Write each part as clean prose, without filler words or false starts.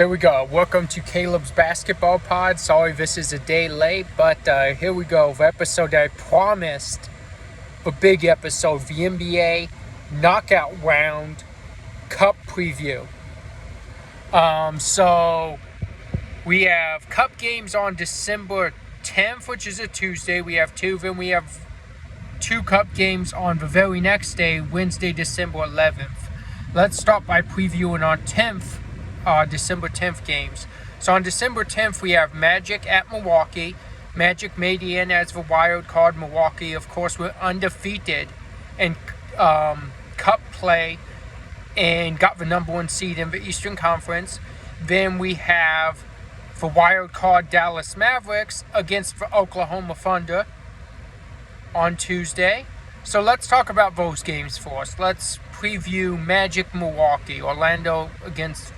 Here we go. Welcome to Caleb's Basketball Pod. Sorry this is a day late, but here we go. The episode I promised, a big episode, the NBA Knockout Round Cup Preview. So we have Cup games on December 10th, which is a Tuesday. We have two. Then we have two Cup games on the very next day, Wednesday, December 11th. Let's start by previewing our December 10th games. So on December 10th, we have Magic at Milwaukee. Magic made it in as the wild card. Milwaukee, of course, were undefeated in Cup play and got the number one seed in the Eastern Conference. Then we have the wild card Dallas Mavericks against the Oklahoma Thunder on Tuesday. So let's talk about those games first. Let's preview Magic Milwaukee, Orlando against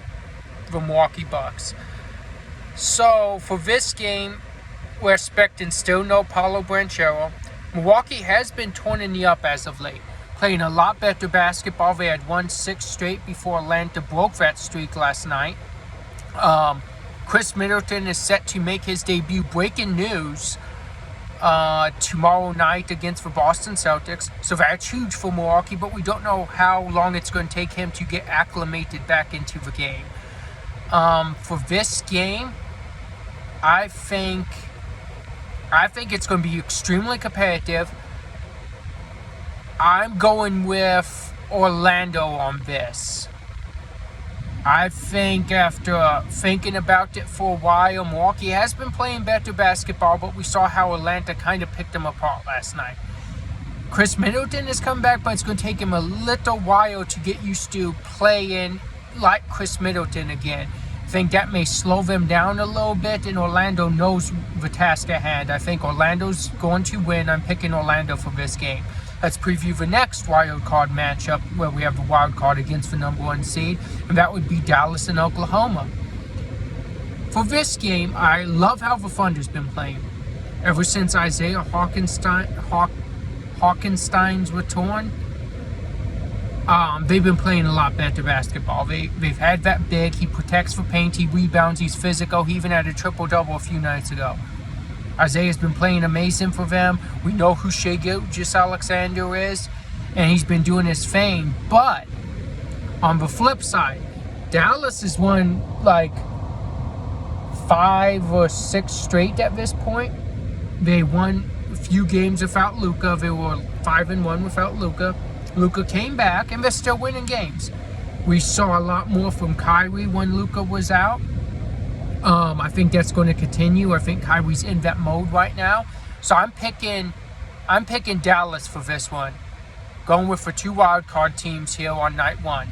the Milwaukee Bucks. So for this game, we're expecting still no Paolo Banchero. Milwaukee has been turning the up as of late, playing a lot better basketball. They had won 6 straight before Atlanta broke that streak last night. Chris Middleton is set to make his debut. Breaking news, tomorrow night against the Boston Celtics. So that's huge for Milwaukee, but we don't know how long it's going to take him to get acclimated back into the game. For this game, I think it's going to be extremely competitive. I'm going with Orlando on this. I think after thinking about it for a while, Milwaukee has been playing better basketball, but we saw how Atlanta kind of picked them apart last night. Chris Middleton has come back, but it's going to take him a little while to get used to playing like Chris Middleton again. I think that may slow them down a little bit, and Orlando knows the task at hand. I think Orlando's going to win. I'm picking Orlando for this game. Let's preview the next wild card matchup where we have the wild card against the number one seed, and that would be Dallas and Oklahoma. For this game, I love how the Thunder's been playing. Ever since Isaiah Hartenstein's return, they've been playing a lot better basketball. They've had that big. He protects for paint. He rebounds. He's physical. He even had a triple-double a few nights ago. Isaiah's been playing amazing for them. We know who Shai Gilgeous-Alexander is, and he's been doing his thing. But on the flip side, Dallas has won like 5 or 6 straight at this point. They won a few games without Luka. They were 5-1 without Luka. Luka came back, and they're still winning games. We saw a lot more from Kyrie when Luka was out. I think that's going to continue. I think Kyrie's in that mode right now. So I'm picking Dallas for this one. Going with the 2 wild card teams here on night 1.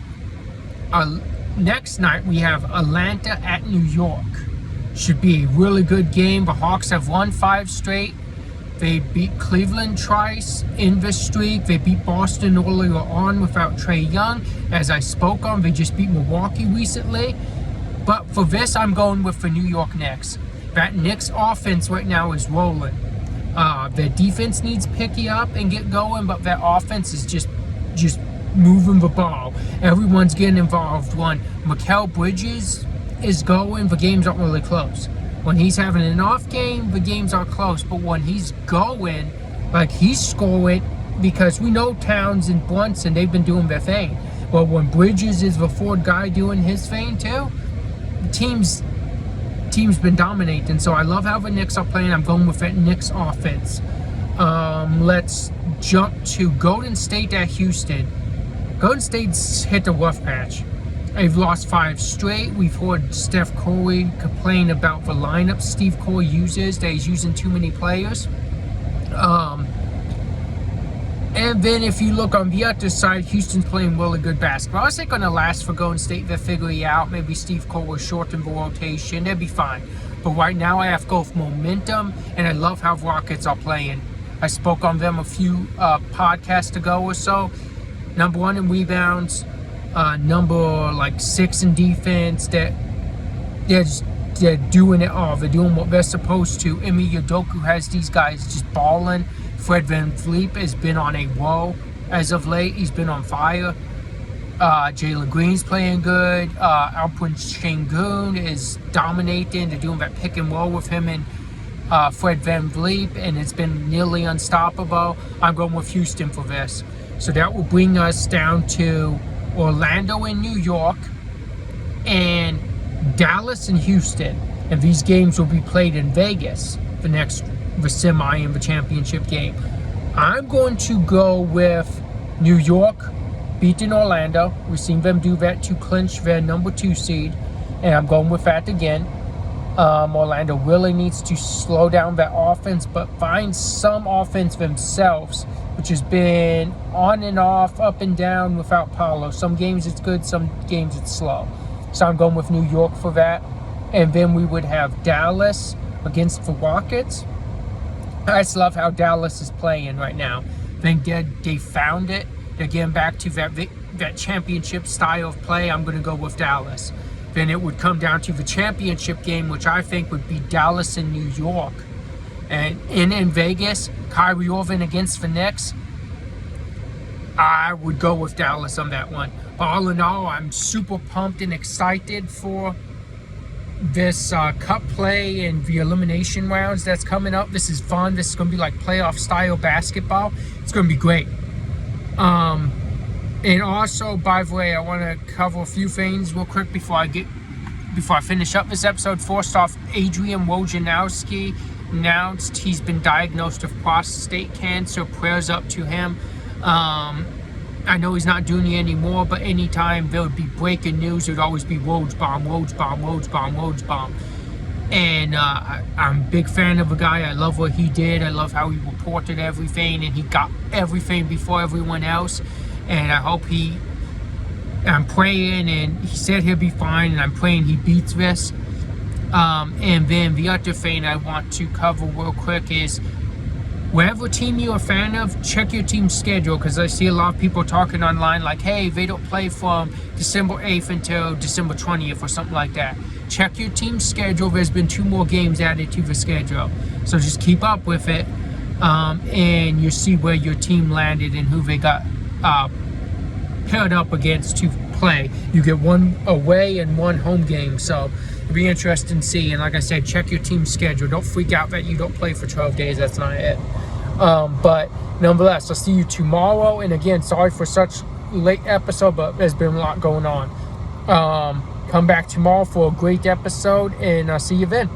Next night we have Atlanta at New York. Should be a really good game. The Hawks have won 5 straight. They beat Cleveland twice in this streak. They beat Boston earlier on without Trae Young. As I spoke on, they just beat Milwaukee recently. But for this, I'm going with the New York Knicks. That Knicks offense right now is rolling. Their defense needs picky up and get going, but their offense is just moving the ball. Everyone's getting involved. When Mikal Bridges is going, the games aren't really close. When he's having an off game, the games are close. But when he's going, like he's scoring, because we know Towns and Brunson, they've been doing their thing. But when Bridges is the fourth guy doing his thing too, team's been dominating. So I love how the Knicks are playing. I'm going with that Knicks offense. Let's jump to Golden State at Houston. Golden State's hit the rough patch. They've lost 5 straight. We've heard Steph Curry complain about the lineup Steve Kerr uses, that he's using too many players. And then if you look on the other side, Houston's playing really good basketball. It's not going to last for Golden State. They'll figure it out. Maybe Steve Kerr will shorten the rotation. They'll be fine. But right now I have to go with momentum, and I love how Rockets are playing. I spoke on them a few podcasts ago or so. Number 1 in rebounds, number 6 in defense. They're doing it all. They're doing what they're supposed to. Emi Udoka has these guys just balling. Fred VanVleet has been on a roll as of late. He's been on fire. Jalen Green's playing good. Alpin Şengün is dominating. They're doing that pick and roll with him and Fred VanVleet, and it's been nearly unstoppable. I'm going with Houston for this. So that will bring us down to Orlando and New York, and Dallas and Houston. And these games will be played in Vegas, the semi and the championship game. I'm going to go with New York beating Orlando. We've seen them do that to clinch their number 2 seed, and I'm going with that again. Orlando really needs to slow down that offense, but find some offense themselves, which has been on and off, up and down without Paolo. Some games it's good, some games it's slow. So I'm going with New York for that. And then we would have Dallas against the Rockets. I just love how Dallas is playing right now. I think they found it. They're getting back to that championship style of play. I'm going to go with Dallas. Then it would come down to the championship game, which I think would be Dallas and New York. And in Vegas, Kyrie Irving against the Knicks, I would go with Dallas on that one. But all in all, I'm super pumped and excited for this cup play and the elimination rounds that's coming up. This is fun. This is going to be like playoff style basketball. It's going to be great. And also, by the way, I want to cover a few things real quick before I finish up this episode. First off, Adrian Wojnarowski announced he's been diagnosed with prostate cancer. Prayers up to him. I know he's not doing it anymore, but anytime there would be breaking news, it would always be Woj bomb. And I'm a big fan of the guy. I love what he did. I love how he reported everything, and he got everything before everyone else. And I hope I'm praying, and he said he'll be fine, and I'm praying he beats this. And then the other thing I want to cover real quick is, whatever team you're a fan of, check your team's schedule, because I see a lot of people talking online like, hey, they don't play from December 8th until December 20th or something like that. Check your team's schedule. There's been 2 more games added to the schedule. So just keep up with it, and you'll see where your team landed and who they got paired up against to play. You get 1 away and 1 home game, so it'll be interesting to see. And like I said, check your team's schedule. Don't freak out that you don't play for 12 days. That's not it. But nonetheless, I'll see you tomorrow. And again, sorry for such late episode, but there's been a lot going on. Come back tomorrow for a great episode, and I'll see you then.